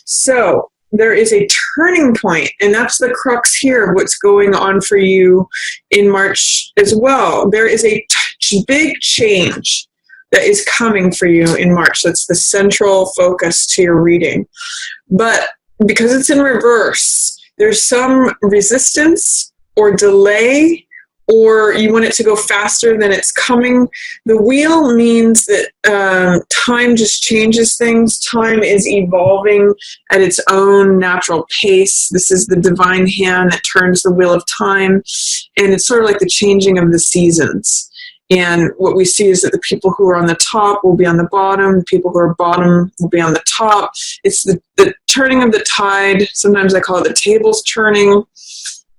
So there is a turning point, and that's the crux here of what's going on for you in March as well. There is a big change that is coming for you in March. That's the central focus to your reading. But because it's in reverse, there's some resistance or delay, or you want it to go faster than it's coming. The wheel means that time just changes things. Time is evolving at its own natural pace. This is the divine hand that turns the wheel of time, and it's sort of like the changing of the seasons. And what we see is that the people who are on the top will be on the bottom. The people who are bottom will be on the top. It's the turning of the tide. Sometimes I call it the tables turning.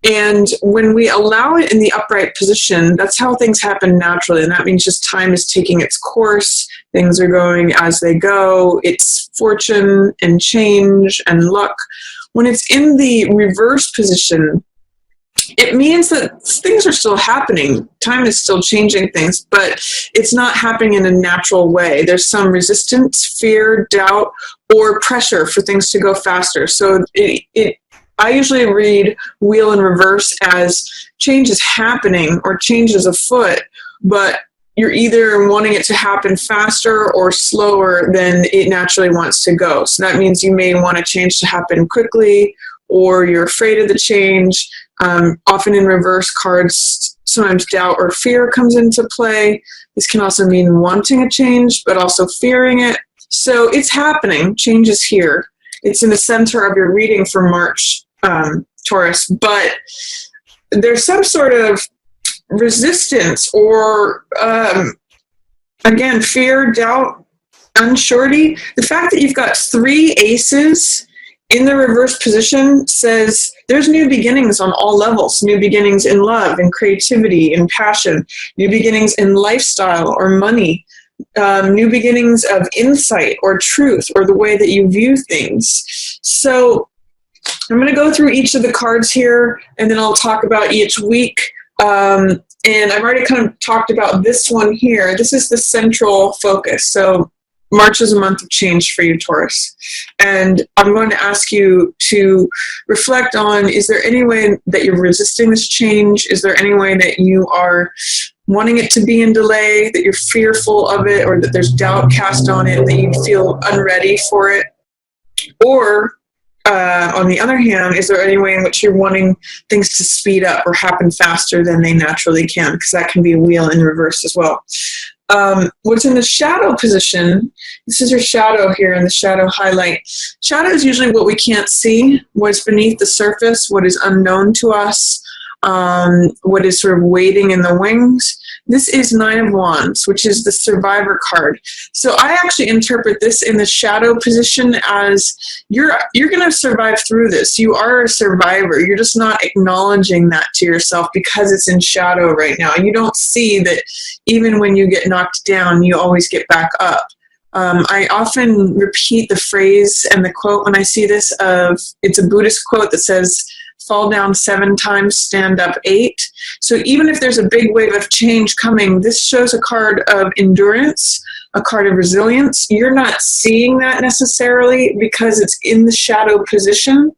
And when we allow it in the upright position, that's how things happen naturally. And that means just time is taking its course. Things are going as they go. It's fortune and change and luck. When it's in the reverse position, it means that things are still happening. Time is still changing things, but it's not happening in a natural way. There's some resistance, fear, doubt, or pressure for things to go faster. So I usually read wheel in reverse as change is happening or change is afoot, but you're either wanting it to happen faster or slower than it naturally wants to go. So that means you may want a change to happen quickly, or you're afraid of the change. Often in reverse cards, sometimes doubt or fear comes into play. This can also mean wanting a change, but also fearing it. So it's happening. Change is here. It's in the center of your reading for March, Taurus. But there's some sort of resistance or, again, fear, doubt, unsurety. The fact that you've got 3 aces in the reverse position says there's new beginnings on all levels. New beginnings in love and creativity and passion. New beginnings in lifestyle or money. New beginnings of insight or truth or the way that you view things. So I'm going to go through each of the cards here, and then I'll talk about each week. And I've already kind of talked about this one here. This is the central focus. So March is a month of change for you, Taurus. And I'm going to ask you to reflect on, is there any way that you're resisting this change? Is there any way that you are wanting it to be in delay, that you're fearful of it, or that there's doubt cast on it, that you feel unready for it? Or, on the other hand, is there any way in which you're wanting things to speed up or happen faster than they naturally can? Because that can be a wheel in reverse as well. What's in the shadow position, this is your shadow here in the shadow highlight. Shadow is usually what we can't see, what's beneath the surface, what is unknown to us, what is sort of waiting in the wings. This is 9 of Wands, which is the survivor card. So I actually interpret this in the shadow position as you're going to survive through this. You are a survivor. You're just not acknowledging that to yourself because it's in shadow right now. You don't see that even when you get knocked down, you always get back up. I often repeat the phrase and the quote when I see this it's a Buddhist quote that says, fall down 7 times, stand up 8. So even if there's a big wave of change coming, this shows a card of endurance, a card of resilience. You're not seeing that necessarily because it's in the shadow position,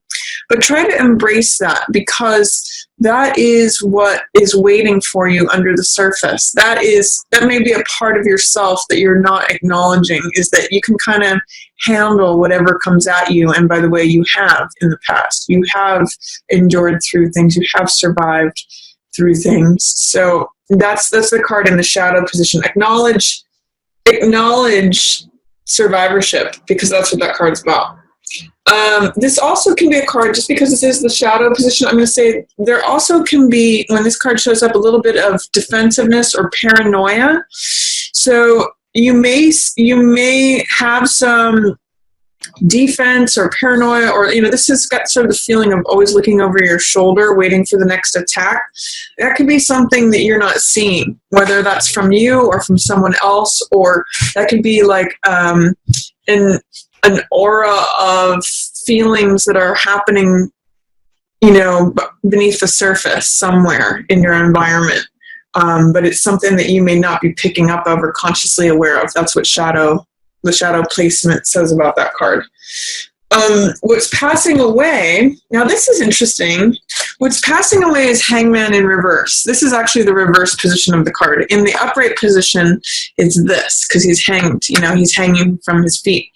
but try to embrace that because that is what is waiting for you under the surface. That may be a part of yourself that you're not acknowledging, is that you can kind of handle whatever comes at you. And by the way, you have in the past. You have endured through things. You have survived through things. So that's the card in the shadow position. Acknowledge survivorship, because that's what that card's about. This also can be a card, just because this is the shadow position, I'm going to say there also can be, when this card shows up, a little bit of defensiveness or paranoia. So you may have some defense or paranoia, or this has got sort of the feeling of always looking over your shoulder waiting for the next attack. That could be something that you're not seeing, whether that's from you or from someone else, or that could be like an aura of feelings that are happening beneath the surface somewhere in your environment, but it's something that you may not be picking up of or consciously aware of. That's what the shadow placement says about that card. What's passing away, now this is interesting. What's passing away is Hangman in reverse. This is actually the reverse position of the card. In the upright position, it's this, because he's hanged, he's hanging from his feet.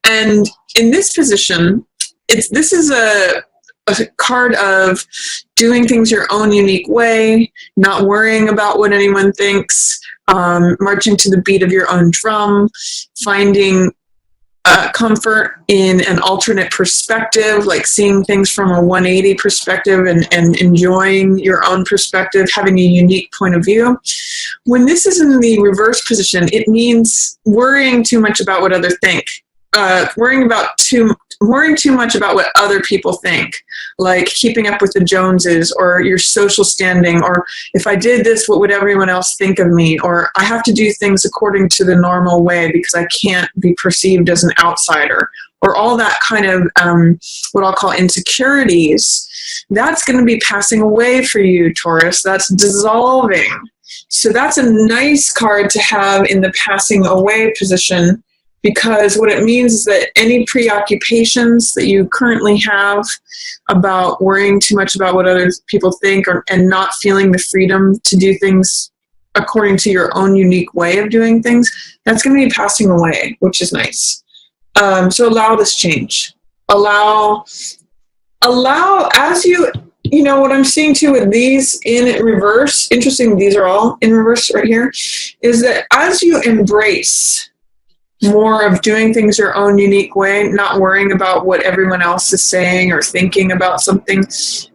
And in this position, this is a card of doing things your own unique way, not worrying about what anyone thinks, marching to the beat of your own drum, finding comfort in an alternate perspective, like seeing things from a 180 perspective and enjoying your own perspective, having a unique point of view. When this is in the reverse position, it means worrying too much about what others think, worrying too much about what other people think, like keeping up with the Joneses, or your social standing, or if I did this, what would everyone else think of me, or I have to do things according to the normal way because I can't be perceived as an outsider, or all that kind of what I'll call insecurities. That's going to be passing away for you, Taurus. That's dissolving. So that's a nice card to have in the passing away position, because what it means is that any preoccupations that you currently have about worrying too much about what other people think, and not feeling the freedom to do things according to your own unique way of doing things, that's going to be passing away, which is nice. So allow this change. Allow as you what I'm seeing too with these in reverse, interesting, these are all in reverse right here, is that as you embrace more of doing things your own unique way, not worrying about what everyone else is saying or thinking about something,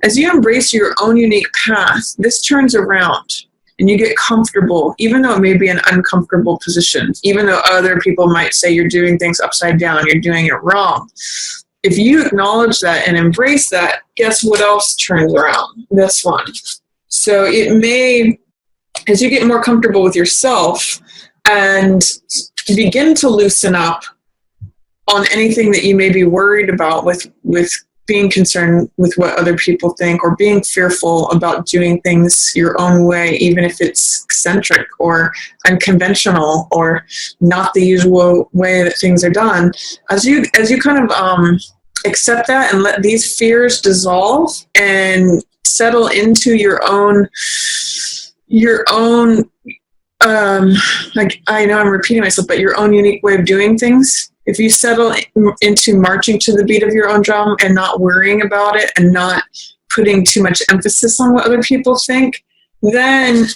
as you embrace your own unique path, this turns around and you get comfortable, even though it may be an uncomfortable position, even though other people might say you're doing things upside down, you're doing it wrong. If you acknowledge that and embrace that, guess what else turns around? This one. So it may, as you get more comfortable with yourself and begin to loosen up on anything that you may be worried about with being concerned with what other people think, or being fearful about doing things your own way, even if it's eccentric or unconventional or not the usual way that things are done. As you kind of accept that and let these fears dissolve and settle into your own like, I know I'm repeating myself, but your own unique way of doing things. If you settle into marching to the beat of your own drum and not worrying about it and not putting too much emphasis on what other people think, then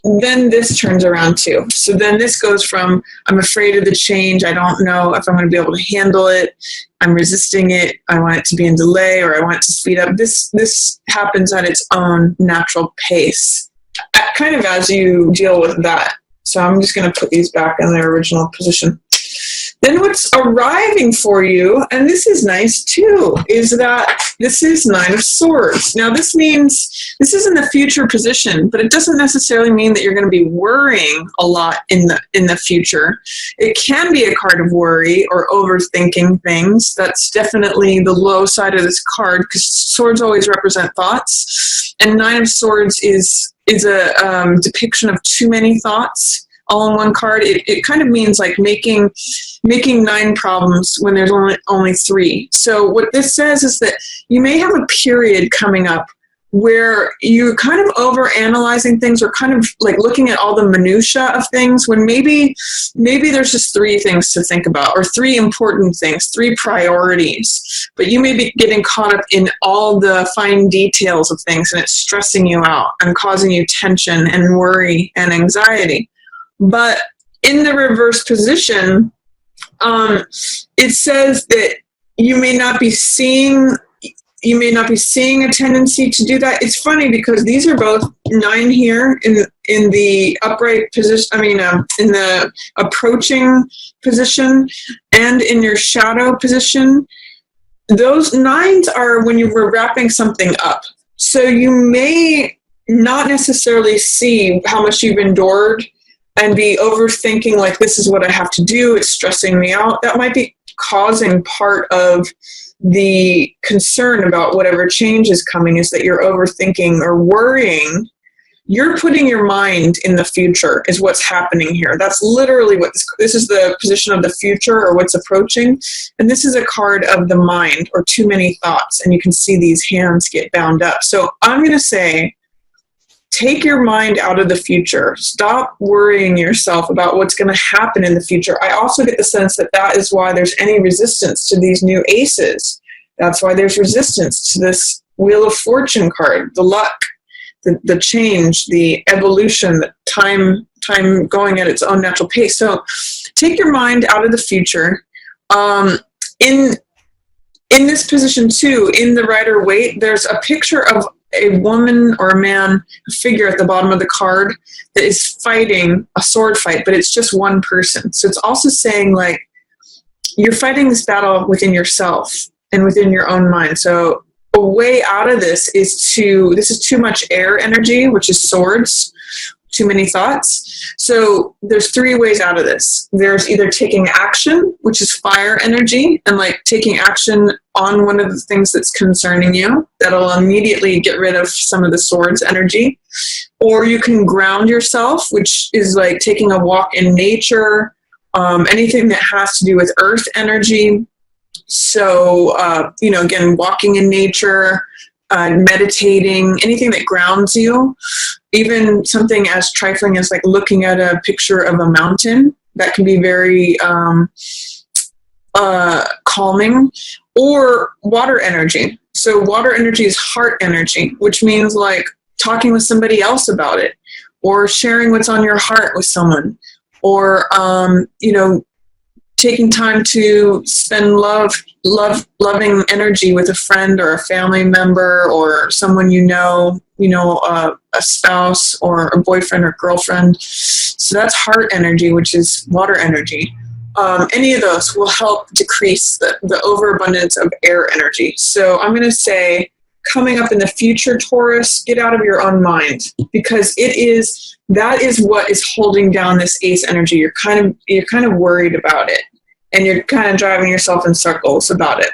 this turns around too. So then this goes from, I'm afraid of the change, I don't know if I'm going to be able to handle it, I'm resisting it, I want it to be in delay, or I want it to speed up. This happens at its own natural pace, kind of as you deal with that. So I'm just going to put these back in their original position. Then what's arriving for you, and this is nice too, is that this is Nine of Swords. Now this means this is in the future position, but it doesn't necessarily mean that you're going to be worrying a lot in the future. It can be a card of worry or overthinking things. That's definitely the low side of this card, because swords always represent thoughts, and Nine of Swords is a depiction of too many thoughts all in one card. It kind of means like making 9 problems when there's only 3. So what this says is that you may have a period coming up where you're kind of over-analyzing things, or kind of like looking at all the minutia of things, when maybe there's just 3 things to think about, or 3 important things, 3 priorities, but you may be getting caught up in all the fine details of things, and it's stressing you out and causing you tension and worry and anxiety. But in the reverse position, it says that you may not be seeing a tendency to do that. It's funny because these are both 9 here in the upright position. I mean, in the approaching position and in your shadow position. Those 9s are when you were wrapping something up. So you may not necessarily see how much you've endured and be overthinking, like, this is what I have to do, it's stressing me out. That might be causing part of the concern about whatever change is coming, is that you're overthinking or worrying You're putting your mind in the future is what's happening here. That's literally what this is, the position of the future or what's approaching. And this is a card of the mind or too many thoughts. And you can see these hands get bound up. So I'm going to say, take your mind out of the future. Stop worrying yourself about what's going to happen in the future. I also get the sense that that is why there's any resistance to these new aces. That's why there's resistance to this Wheel of Fortune card, the luck, the change, the evolution, the time going at its own natural pace. So take your mind out of the future. In this position too, in the Rider-Waite, there's a picture of a woman or a man, a figure at the bottom of the card that is fighting a sword fight, but it's just one person. So it's also saying, like, you're fighting this battle within yourself and within your own mind. So a way out of this is this is too much air energy, which is swords, too many thoughts. So there's 3 ways out of this. There's either taking action, which is fire energy, and like taking action on one of the things that's concerning you. That'll immediately get rid of some of the swords energy. Or you can ground yourself, which is like taking a walk in nature, anything that has to do with earth energy. So, again, walking in nature, meditating, anything that grounds you, even something as trifling as like looking at a picture of a mountain, that can be very calming. Or water energy. So water energy is heart energy, which means like talking with somebody else about it, or sharing what's on your heart with someone, or, taking time to spend loving energy with a friend or a family member or someone a spouse or a boyfriend or girlfriend. So that's heart energy, which is water energy. Any of those will help decrease the overabundance of air energy. So I'm going to say, coming up in the future, Taurus, get out of your own mind, because that is what is holding down this ace energy. You're kind of worried about it, and you're kind of driving yourself in circles about it.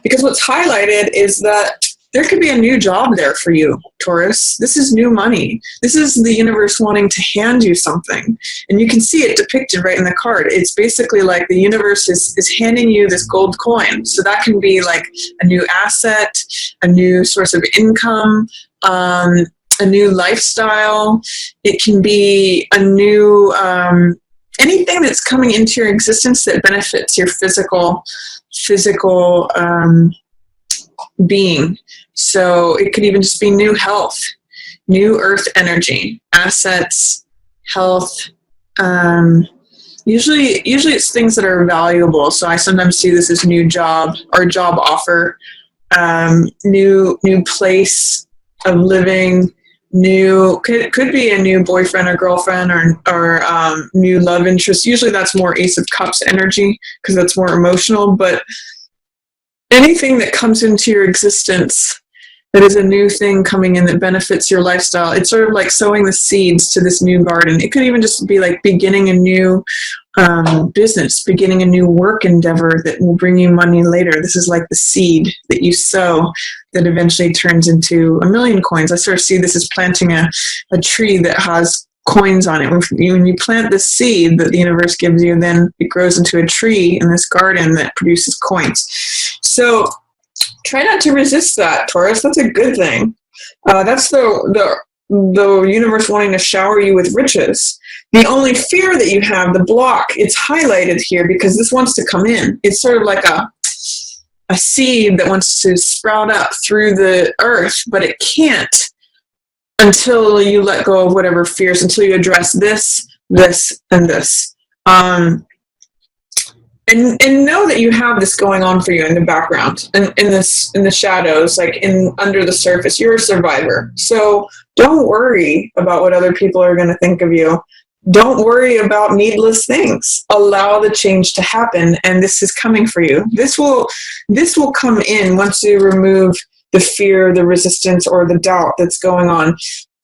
Because what's highlighted is that there could be a new job there for you, Taurus. This is new money. This is the universe wanting to hand you something. And you can see it depicted right in the card. It's basically like the universe is handing you this gold coin. So that can be like a new asset, a new source of income, a new lifestyle. It can be a new, anything that's coming into your existence that benefits your physical being. So it could even just be new health, new earth energy, assets, health. Usually it's things that are valuable. So I sometimes see this as new job or job offer, new place of living, could be a new boyfriend or girlfriend or new love interest. Usually that's more Ace of Cups energy because that's more emotional, but anything that comes into your existence that is a new thing coming in that benefits your lifestyle, it's sort of like sowing the seeds to this new garden. It could even just be like beginning a new business, beginning a new work endeavor that will bring you money later. This is like the seed that you sow that eventually turns into 1,000,000 coins. I sort of see this as planting a tree that has coins on it. When you plant the seed that the universe gives you, then it grows into a tree in this garden that produces coins. So try not to resist that, Taurus. That's a good thing. That's the universe wanting to shower you with riches. The only fear that you have, the block, it's highlighted here because this wants to come in. It's sort of like a seed that wants to sprout up through the earth, but it can't until you let go of whatever fears, until you address this, and this. And know that you have this going on for you in the background, and in the shadows, like under the surface. You're a survivor. So don't worry about what other people are going to think of you. Don't worry about needless things. Allow the change to happen, and this is coming for you. This will come in once you remove the fear, the resistance, or the doubt that's going on.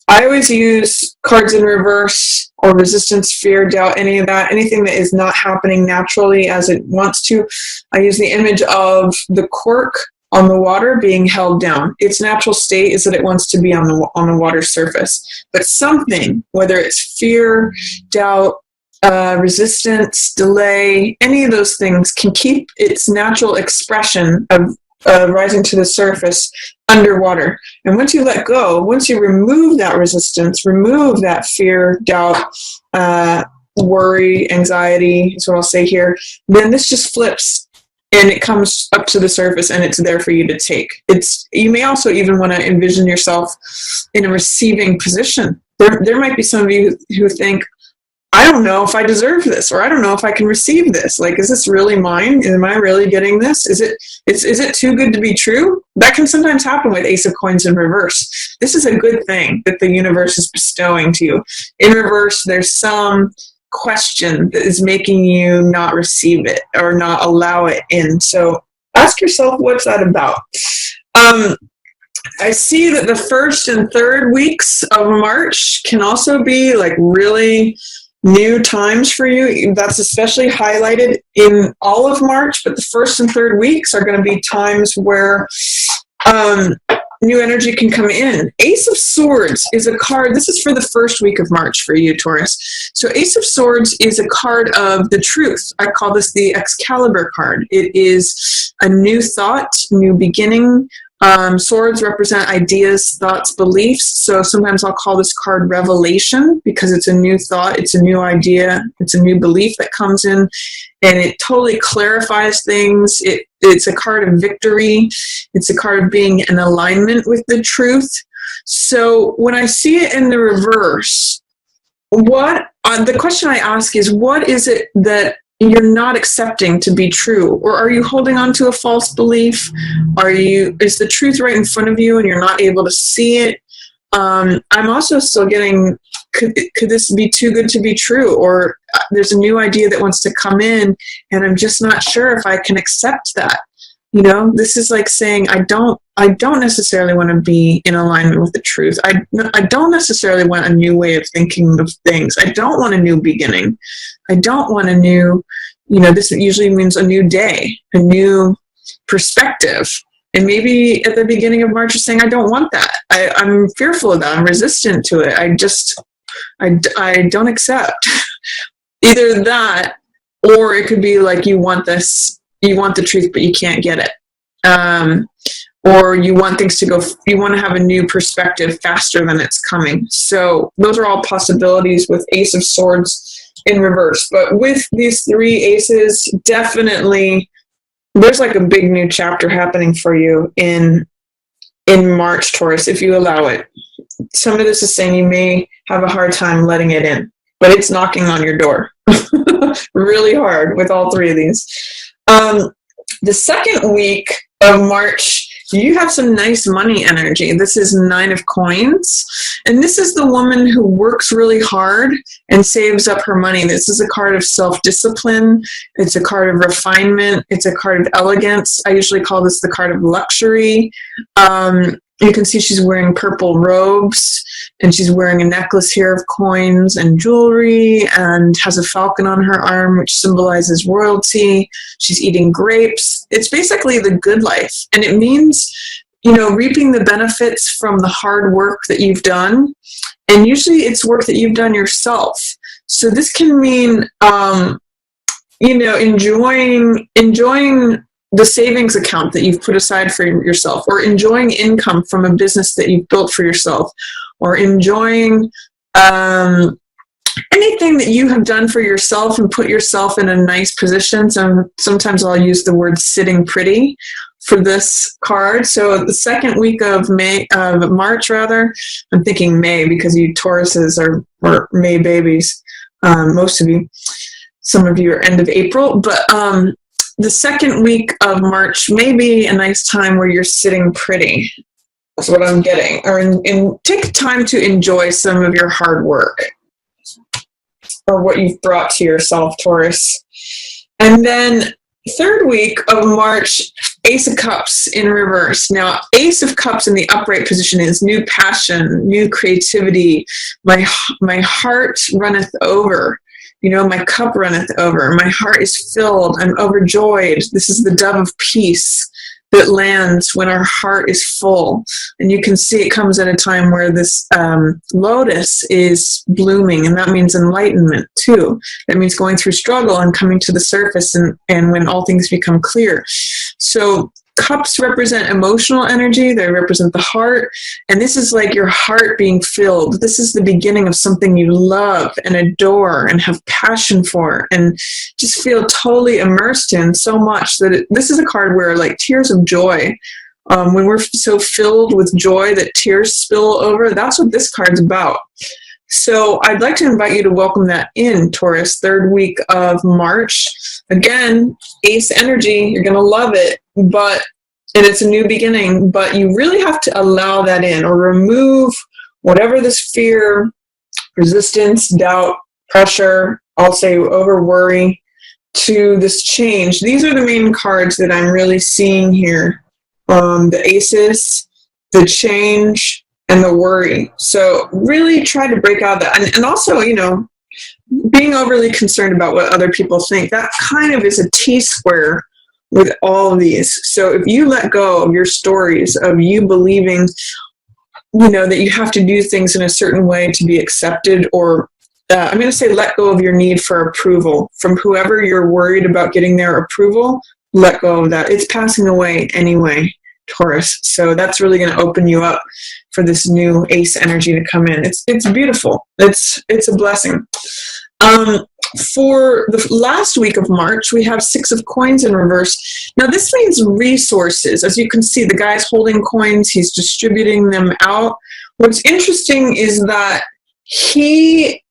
I always use cards in reverse, or resistance, fear, doubt, any of that, anything that is not happening naturally as it wants to. I use the image of the cork on the water being held down. Its natural state is that it wants to be on the water's surface. But something, whether it's fear, doubt, resistance, delay, any of those things can keep its natural expression of rising to the surface underwater. And once you let go, once you remove that resistance, remove that fear, doubt, worry, anxiety, is what I'll say here, then this just flips and it comes up to the surface and it's there for you to take. You may also even want to envision yourself in a receiving position. There might be some of you who think, I don't know if I deserve this, or I don't know if I can receive this. Like, is this really mine? Am I really getting this? Is it too good to be true? That can sometimes happen with Ace of Coins in reverse. This is a good thing that the universe is bestowing to you. In reverse, there's some question that is making you not receive it or not allow it in. So ask yourself, what's that about? I see that the first and third weeks of March can also be like really new times for you. That's especially highlighted in all of March, but the first and third weeks are going to be times where new energy can come in. Ace of Swords is a card. This is for the first week of March for you, Taurus. So Ace of Swords is a card of the truth. I call this the Excalibur card. It is a new thought, new beginning. Swords represent ideas, thoughts, beliefs. So sometimes I'll call this card Revelation because it's a new thought, it's a new idea, it's a new belief that comes in, and it totally clarifies things. It's a card of victory. It's a card of being in alignment with the truth. So when I see it in the reverse, the question I ask is, what is it that you're not accepting to be true? Or are you holding on to a false belief? Is the truth right in front of you and you're not able to see it? I'm also still getting, could this be too good to be true? Or there's a new idea that wants to come in and I'm just not sure if I can accept that. You know, this is like saying, I don't necessarily want to be in alignment with the truth. I don't necessarily want a new way of thinking of things. I don't want a new beginning. I don't want a new, this usually means a new day, a new perspective. And maybe at the beginning of March, you're saying, I don't want that. I'm fearful of that. I'm resistant to it. I don't accept. Either that, or it could be like you want this. You want the truth, but you can't get it. Or you want things to go, you want to have a new perspective faster than it's coming. So those are all possibilities with Ace of Swords in reverse. But with these three aces, definitely there's like a big new chapter happening for you in March, Taurus, if you allow it. Some of this is saying you may have a hard time letting it in, but it's knocking on your door really hard with all three of these. The second week of March, you have some nice money energy. This is 9 of Coins. And this is the woman who works really hard and saves up her money. This is a card of self-discipline. It's a card of refinement. It's a card of elegance. I usually call this the card of luxury. You can see she's wearing purple robes, and she's wearing a necklace here of coins and jewelry, and has a falcon on her arm, which symbolizes royalty. She's eating grapes. It's basically the good life. And it means, reaping the benefits from the hard work that you've done. And usually it's work that you've done yourself. So this can mean, enjoying the savings account that you've put aside for yourself, or enjoying income from a business that you've built for yourself, or enjoying anything that you have done for yourself and put yourself in a nice position. So sometimes I'll use the word sitting pretty for this card. So the second week of March, I'm thinking May because you Tauruses are May babies, most of you. Some of you are end of April, but the second week of March may be a nice time where you're sitting pretty. That's what I'm getting. Or take time to enjoy some of your hard work or what you've brought to yourself, Taurus. And then third week of March, Ace of Cups in reverse. Now, Ace of Cups in the upright position is new passion, new creativity. My heart runneth over. My cup runneth over. My heart is filled. I'm overjoyed. This is the dove of peace. that lands when our heart is full. And you can see it comes at a time where this lotus is blooming, and that means enlightenment too. That means going through struggle and coming to the surface, and when all things become clear. So cups represent emotional energy. They represent the heart. And this is like your heart being filled. This is the beginning of something you love and adore and have passion for and just feel totally immersed in so much that this is a card where like tears of joy, when we're so filled with joy that tears spill over, that's what this card's about. So I'd like to invite you to welcome that in, Taurus, third week of March. Again, ace energy, you're going to love it, and it's a new beginning, but you really have to allow that in or remove whatever this fear, resistance, doubt, pressure, I'll say over worry to this change. These are the main cards that I'm really seeing here. The aces, the change, and the worry. So really try to break out that. And also, being overly concerned about what other people think, that kind of is a T-square with all of these. So if you let go of your stories of you believing, that you have to do things in a certain way to be accepted, or I'm going to say let go of your need for approval from whoever you're worried about getting their approval, let go of that. It's passing away anyway, Taurus. So that's really going to open you up for this new ace energy to come in. It's beautiful. It's a blessing. For the last week of March, we have 6 of coins in reverse. Now this means resources. As you can see, the guy's holding coins. He's distributing them out. What's interesting is that he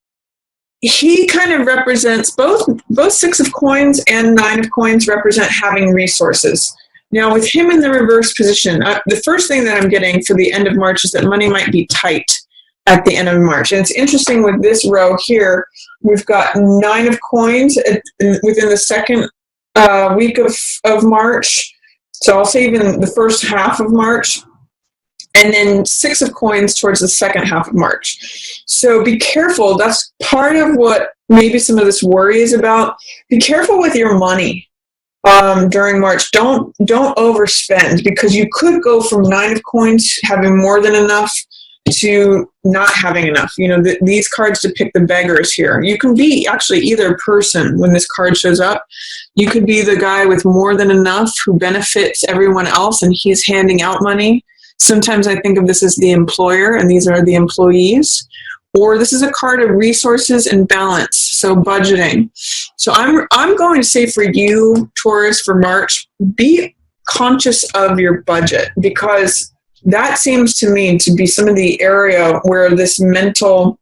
kind of represents both 6 of coins and 9 of coins represent having resources. Now, with him in the reverse position, the first thing that I'm getting for the end of March is that money might be tight at the end of March. And it's interesting with this row here, we've got 9 of coins within the second week of March. So I'll say even the first half of March. And then 6 of coins towards the second half of March. So be careful. That's part of what maybe some of this worry is about. Be careful with your money. During March, don't overspend, because you could go from 9 of coins having more than enough to not having enough. These cards depict the beggars here. You can be actually either person when this card shows up. You could be the guy with more than enough who benefits everyone else and he's handing out money. Sometimes I think of this as the employer and these are the employees. Or this is a card of resources and balance, so budgeting. So I'm going to say for you, Taurus, for March, be conscious of your budget, because that seems to me to be some of the area where this mental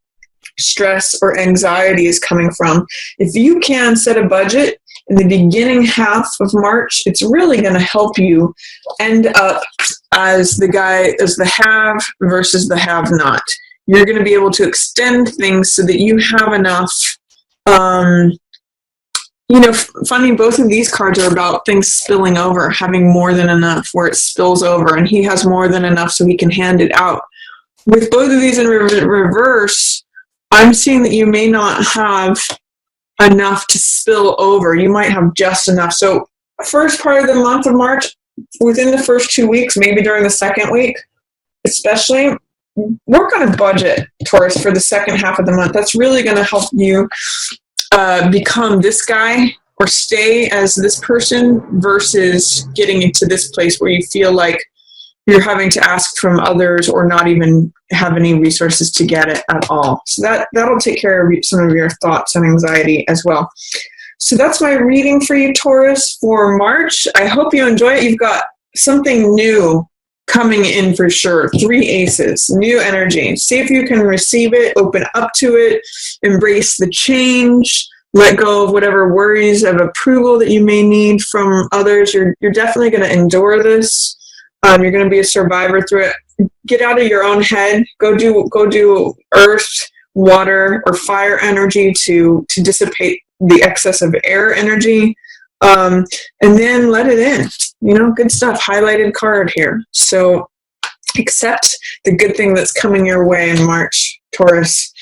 stress or anxiety is coming from. If you can set a budget in the beginning half of March, it's really going to help you end up as the have versus the have not. You're going to be able to extend things so that you have enough. Funny, both of these cards are about things spilling over, having more than enough where it spills over, and he has more than enough so he can hand it out. With both of these in reverse, I'm seeing that you may not have enough to spill over. You might have just enough. So first part of the month of March, within the first 2 weeks, maybe during the second week, especially, work on a budget, Taurus, for the second half of the month. That's really going to help you become this guy or stay as this person versus getting into this place where you feel like you're having to ask from others or not even have any resources to get it at all. So that'll take care of some of your thoughts and anxiety as well. So that's my reading for you, Taurus, for March. I hope you enjoy it. You've got something new coming in for sure. 3 aces, new energy. See if you can receive it, open up to it, embrace the change, let go of whatever worries of approval that you may need from others. You're definitely going to endure this. You're going to be a survivor through it. Get out of your own head. Go do earth, water, or fire energy to dissipate the excess of air energy. And then let it in. Good stuff. Highlighted card here. So accept the good thing that's coming your way in March, Taurus.